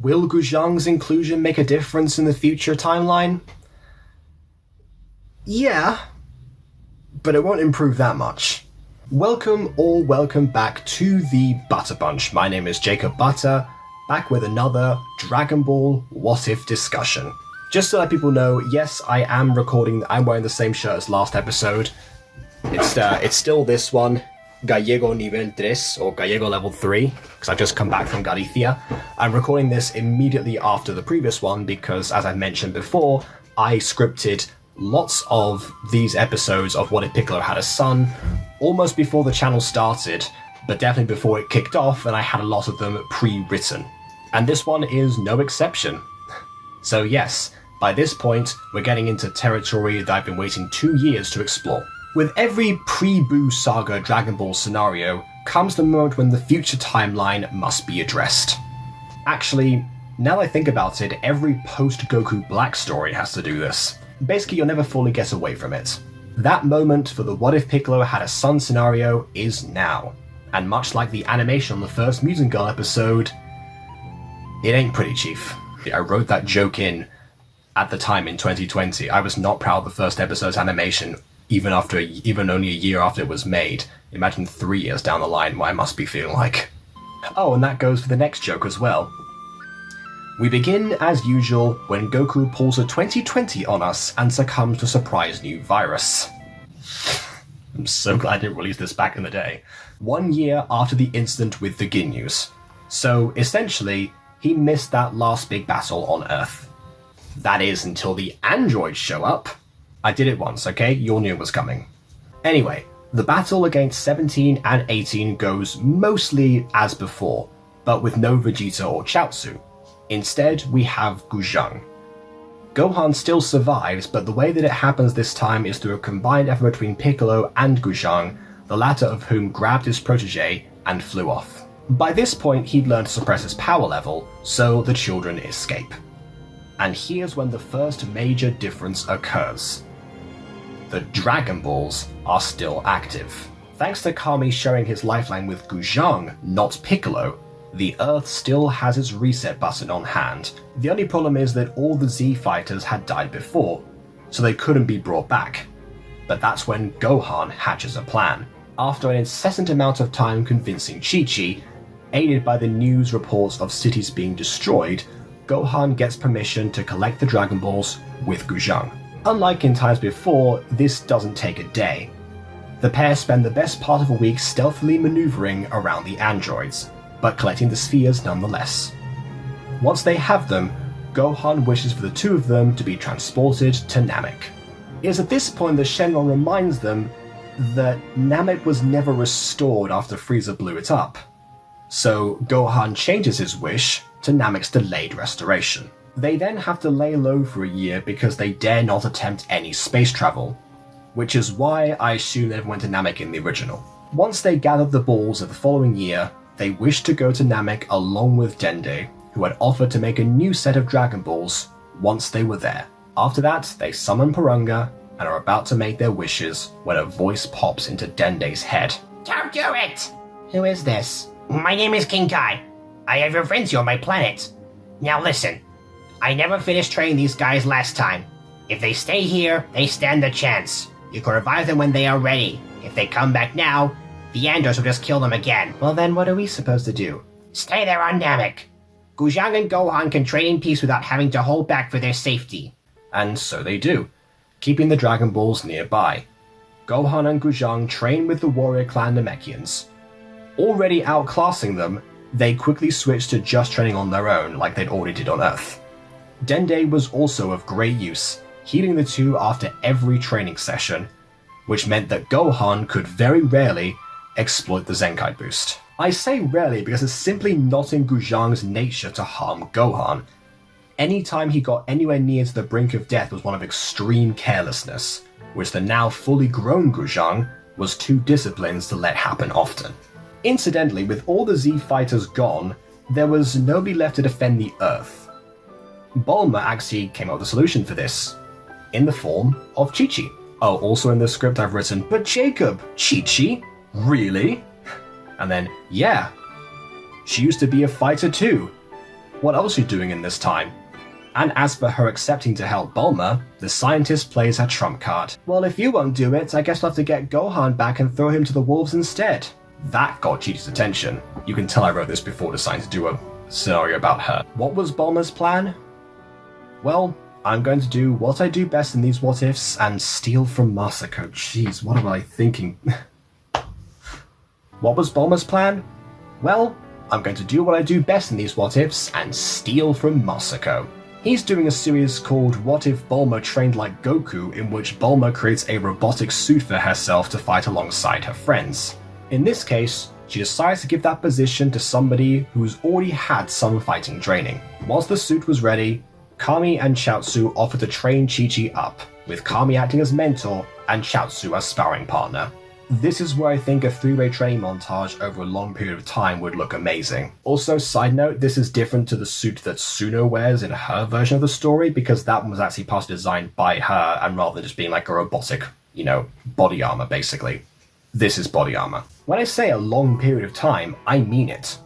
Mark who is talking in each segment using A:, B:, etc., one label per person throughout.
A: Will Guzheng's inclusion make a difference in the future timeline? Yeah, but it won't improve that much. Welcome back to the Butter Bunch. My name is Jacob Butter, back with another Dragon Ball What If discussion. Just to let people know, yes, I am recording, I'm wearing the same shirt as last episode. It's still this one, Gallego Nivel 3, or Gallego Level 3, because I've just come back from Galicia. I'm recording this immediately after the previous one because, as I mentioned before, I scripted lots of these episodes of What If Piccolo Had a Son almost before the channel started, but definitely before it kicked off, and I had a lot of them pre-written. And this one is no exception. So yes, by this point, we're getting into territory that I've been waiting 2 years to explore. With every pre-Buu Saga Dragon Ball scenario comes the moment when the future timeline must be addressed. Actually, now that I think about it, every post-Goku Black story has to do this. Basically, you'll never fully get away from it. That moment for the What If Piccolo Had a Son scenario is now. And much like the animation on the first Mutant Girl episode, it ain't pretty, Chief. I wrote that joke in at the time in 2020. I was not proud of the first episode's animation, even only a year after it was made. Imagine 3 years down the line what I must be feeling like. Oh, and that goes for the next joke as well. We begin, as usual, when Goku pulls a 2020 on us and succumbs to a surprise new virus. I'm so glad I didn't release this back in the day. 1 year after the incident with the Ginyus. So, essentially, he missed that last big battle on Earth. That is, until the androids show up. I did it once, okay? You all knew it was coming. Anyway, the battle against 17 and 18 goes mostly as before, but with no Vegeta or Chaozu. Instead, we have Guzheng. Gohan still survives, but the way that it happens this time is through a combined effort between Piccolo and Guzheng, the latter of whom grabbed his protege and flew off. By this point, he'd learned to suppress his power level, so the children escape. And here's when the first major difference occurs. The Dragon Balls are still active. Thanks to Kami sharing his lifeline with Guzheng, not Piccolo, the Earth still has its reset button on hand. The only problem is that all the Z fighters had died before, so they couldn't be brought back. But that's when Gohan hatches a plan. After an incessant amount of time convincing Chi-Chi, aided by the news reports of cities being destroyed, Gohan gets permission to collect the Dragon Balls with Guzheng. Unlike in times before, this doesn't take a day. The pair spend the best part of a week stealthily maneuvering around the androids, but collecting the spheres nonetheless. Once they have them, Gohan wishes for the two of them to be transported to Namek. It is at this point that Shenron reminds them that Namek was never restored after Frieza blew it up. So Gohan changes his wish to Namek's delayed restoration. They then have to lay low for a year because they dare not attempt any space travel, which is why I assume they never went to Namek in the original. Once they gathered the balls of the following year, they wished to go to Namek along with Dende, who had offered to make a new set of Dragon Balls once they were there. After that, they summon Porunga and are about to make their wishes when a voice pops into Dende's head.
B: Don't do it!
A: Who is this?
B: My name is King Kai. I have a friend on my planet. Now listen, I never finished training these guys last time. If they stay here, they stand a chance. You can revive them when they are ready. If they come back now, the androids will just kill them again.
A: Well then, what are we supposed to do?
B: Stay there on Namek. Guzheng and Gohan can train in peace without having to hold back for their safety.
A: And so they do, keeping the Dragon Balls nearby. Gohan and Guzheng train with the warrior clan Namekians. Already outclassing them, they quickly switch to just training on their own like they'd already did on Earth. Dende was also of great use, healing the two after every training session, which meant that Gohan could very rarely exploit the Zenkai boost. I say rarely because it's simply not in Guzheng's nature to harm Gohan. Anytime he got anywhere near to the brink of death was one of extreme carelessness, which the now fully grown Guzheng was too disciplined to let happen often. Incidentally, with all the Z fighters gone, there was nobody left to defend the Earth. Bulma actually came up with a solution for this, in the form of Chi-Chi. Oh, also in the script I've written, but Jacob, Chi-Chi? Really? And then, yeah, she used to be a fighter too. What else are you doing in this time? And as for her accepting to help Bulma, the scientist plays her trump card. Well, if you won't do it, I guess I'll have to get Gohan back and throw him to the wolves instead. That got Chi-Chi's attention. You can tell I wrote this before deciding to do a scenario about her. What was Bulma's plan? Well, I'm going to do what I do best in these what-ifs and steal from Masako. Jeez, what am I thinking? What was Bulma's plan? Well, I'm going to do what I do best in these what-ifs and steal from Masako. He's doing a series called What If Bulma Trained Like Goku, in which Bulma creates a robotic suit for herself to fight alongside her friends. In this case, she decides to give that position to somebody who's already had some fighting training. Once the suit was ready, Kami and Chiaotzu offered to train Chi-Chi up, with Kami acting as mentor and Chiaotzu as sparring partner. This is where I think a three-way training montage over a long period of time would look amazing. Also, side note, this is different to the suit that Suno wears in her version of the story, because that one was actually partially designed by her, and rather than just being like a robotic, body armor, basically. This is body armor. When I say a long period of time, I mean it.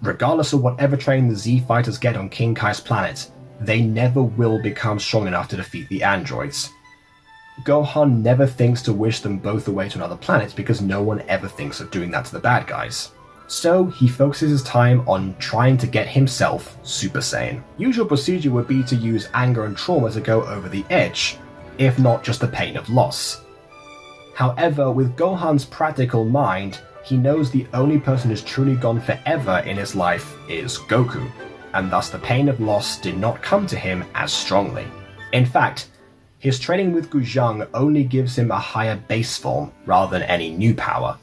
A: Regardless of whatever training the Z fighters get on King Kai's planet, they never will become strong enough to defeat the androids. Gohan never thinks to wish them both away to another planet because no one ever thinks of doing that to the bad guys. So he focuses his time on trying to get himself Super Saiyan. Usual procedure would be to use anger and trauma to go over the edge, if not just the pain of loss. However, with Gohan's practical mind, he knows the only person who's truly gone forever in his life is Goku, and thus the pain of loss did not come to him as strongly. In fact, his training with Guzheng only gives him a higher base form rather than any new power.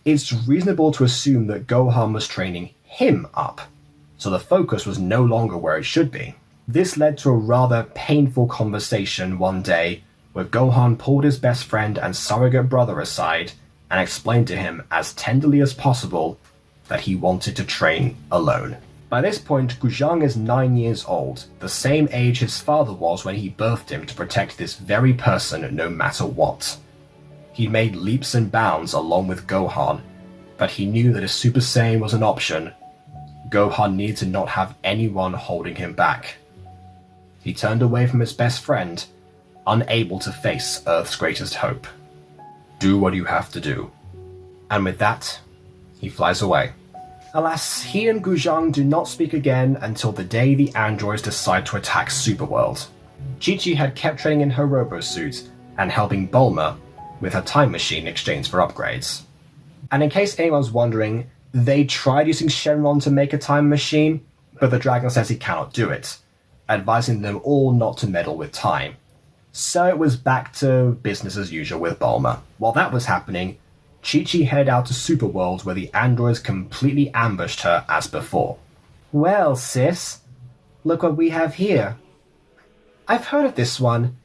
A: It's reasonable to assume that Gohan was training him up, so the focus was no longer where it should be. This led to a rather painful conversation one day where Gohan pulled his best friend and surrogate brother aside and explained to him as tenderly as possible that he wanted to train alone. By this point, Guzheng is 9 years old, the same age his father was when he birthed him to protect this very person no matter what. He made leaps and bounds along with Gohan, but he knew that if Super Saiyan was an option, Gohan needed to not have anyone holding him back. He turned away from his best friend, unable to face Earth's greatest hope. Do what you have to do. And with that, he flies away. Alas, he and Guzheng do not speak again until the day the androids decide to attack Superworld. Chi-Chi had kept training in her robo-suit and helping Bulma with her time machine in exchange for upgrades. And in case anyone's wondering, they tried using Shenron to make a time machine, but the dragon says he cannot do it, advising them all not to meddle with time. So it was back to business as usual with Bulma. While that was happening, Chi-Chi headed out to Superworld where the androids completely ambushed her as before. Well, sis, look what we have here. I've heard of this one.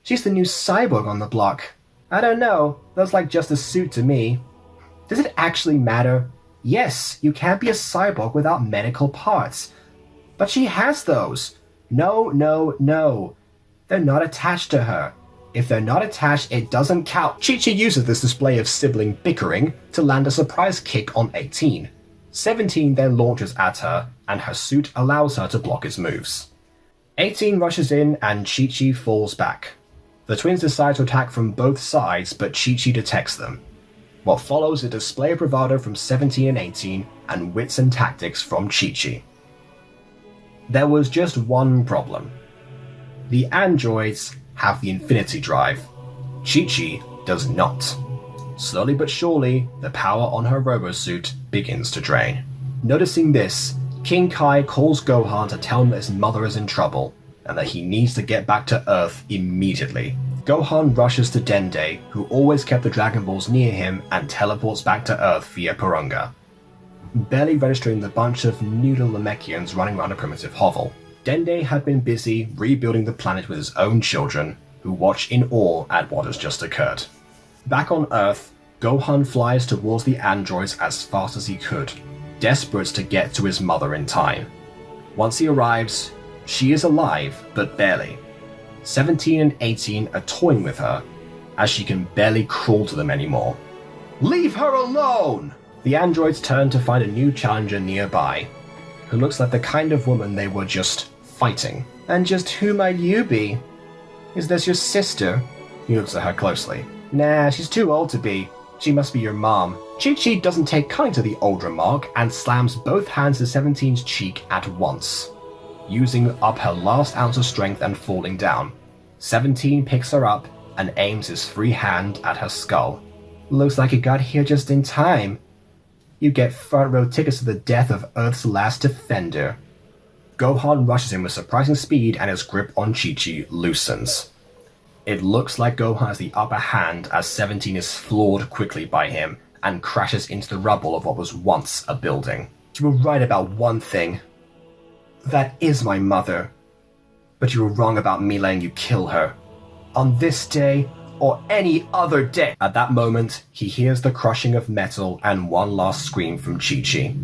A: She's the new cyborg on the block. I don't know, looks like just a suit to me. Does it actually matter? Yes, you can't be a cyborg without medical parts. But she has those. No. They're not attached to her. If they're not attached, it doesn't count. Chi-Chi uses this display of sibling bickering to land a surprise kick on 18. 17 then launches at her, and her suit allows her to block his moves. 18 rushes in, and Chi-Chi falls back. The twins decide to attack from both sides, but Chi-Chi detects them. What follows is a display of bravado from 17 and 18, and wits and tactics from Chi-Chi. There was just one problem. The androids have the Infinity Drive. Chi-Chi does not. Slowly but surely, the power on her robo-suit begins to drain. Noticing this, King Kai calls Gohan to tell him that his mother is in trouble, and that he needs to get back to Earth immediately. Gohan rushes to Dende, who always kept the Dragon Balls near him, and teleports back to Earth via Purunga, barely registering the bunch of noodle Namekians running around a primitive hovel. Dende had been busy rebuilding the planet with his own children, who watch in awe at what has just occurred. Back on Earth, Gohan flies towards the androids as fast as he could, desperate to get to his mother in time. Once he arrives, she is alive, but barely. 17 and 18 are toying with her, as she can barely crawl to them anymore. Leave her alone! The androids turn to find a new challenger nearby. who looks like the kind of woman they were just fighting. And just who might you be? Is this your sister? He looks at her closely. Nah, she's too old to be. She must be your mom. Chi-Chi doesn't take kind to the old remark and slams both hands to 17's cheek at once, using up her last ounce of strength and falling down. 17 picks her up and aims his free hand at her skull. Looks like you got here just in time. You get front row tickets to the death of Earth's last defender. Gohan rushes in with surprising speed and his grip on Chi-Chi loosens. It looks like Gohan has the upper hand as 17 is floored quickly by him and crashes into the rubble of what was once a building. You were right about one thing. That is my mother. But you were wrong about me letting you kill her. On this day, or any other day. At that moment, he hears the crushing of metal and one last scream from Chi-Chi.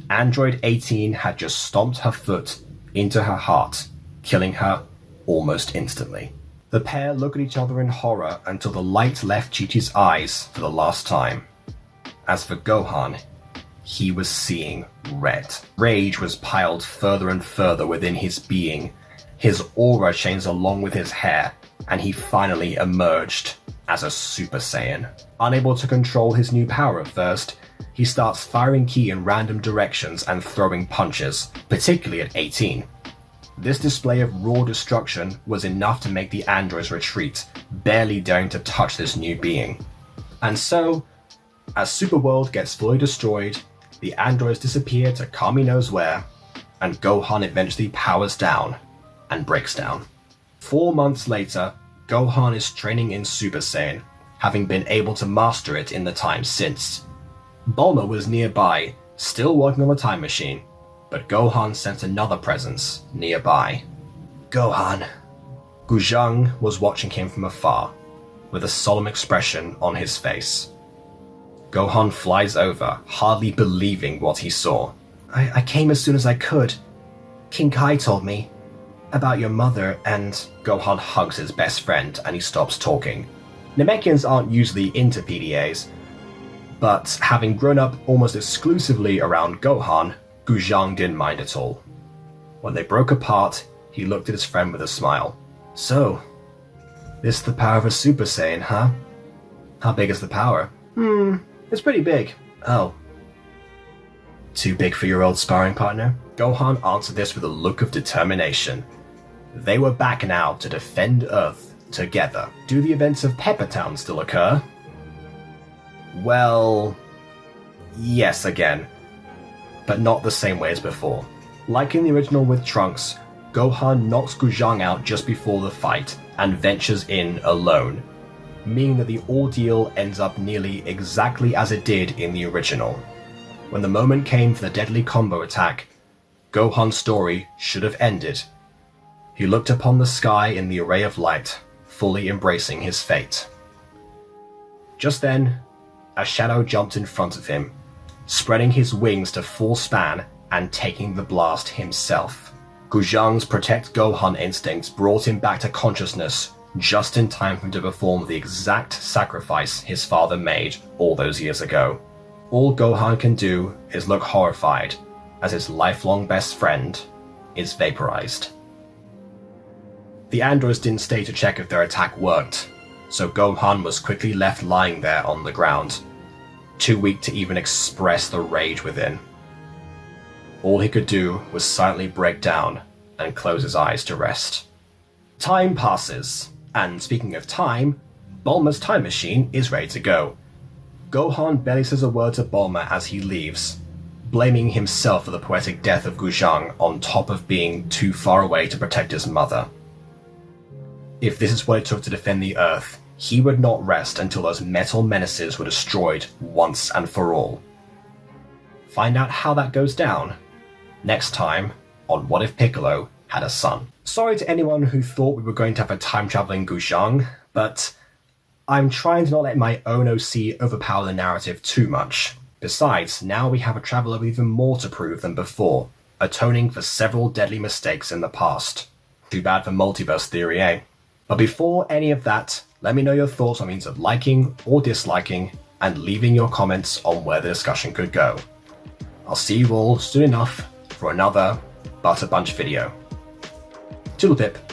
A: Android 18 had just stomped her foot into her heart, killing her almost instantly. The pair look at each other in horror until the light left Chi-Chi's eyes for the last time. As for Gohan, he was seeing red. Rage was piled further and further within his being. His aura changed along with his hair, and he finally emerged as a Super Saiyan. Unable to control his new power at first, he starts firing ki in random directions and throwing punches, particularly at 18. This display of raw destruction was enough to make the androids retreat, barely daring to touch this new being. And so, as Superworld gets fully destroyed, the androids disappear to Kami knows where, and Gohan eventually powers down and breaks down. 4 months later, Gohan is training in Super Saiyan, having been able to master it in the time since. Bulma was nearby, still working on the time machine, but Gohan sensed another presence nearby. Gohan. Guzheng was watching him from afar, with a solemn expression on his face. Gohan flies over, hardly believing what he saw. I came as soon as I could. King Kai told me about your mother, and Gohan hugs his best friend and he stops talking. Namekians aren't usually into PDAs, but having grown up almost exclusively around Gohan, Guzheng didn't mind at all. When they broke apart, he looked at his friend with a smile. So, this is the power of a Super Saiyan, huh? How big is the power? It's pretty big. Oh. Too big for your old sparring partner? Gohan answered this with a look of determination. They were back now to defend Earth together. Do the events of Pepper Town still occur? Well, yes again, but not the same way as before. Like in the original with Trunks, Gohan knocks Guzheng out just before the fight and ventures in alone, meaning that the ordeal ends up nearly exactly as it did in the original. When the moment came for the deadly combo attack, Gohan's story should have ended. He looked upon the sky in the array of light, fully embracing his fate. Just then, a shadow jumped in front of him, spreading his wings to full span and taking the blast himself. Guzheng's protect Gohan instincts brought him back to consciousness just in time for him to perform the exact sacrifice his father made all those years ago. All Gohan can do is look horrified as his lifelong best friend is vaporized. The androids didn't stay to check if their attack worked, so Gohan was quickly left lying there on the ground, too weak to even express the rage within. All he could do was silently break down and close his eyes to rest. Time passes, and speaking of time, Bulma's time machine is ready to go. Gohan barely says a word to Bulma as he leaves, blaming himself for the poetic death of Guzheng on top of being too far away to protect his mother. If this is what it took to defend the Earth, he would not rest until those metal menaces were destroyed once and for all. Find out how that goes down next time on What If Piccolo Had a Son. Sorry to anyone who thought we were going to have a time-traveling Guzheng, but I'm trying to not let my own OC overpower the narrative too much. Besides, now we have a traveler with even more to prove than before, atoning for several deadly mistakes in the past. Too bad for multiverse theory, eh? But before any of that, let me know your thoughts on means of liking or disliking, and leaving your comments on where the discussion could go. I'll see you all soon enough for another Butter Bunch video. Toodle pip.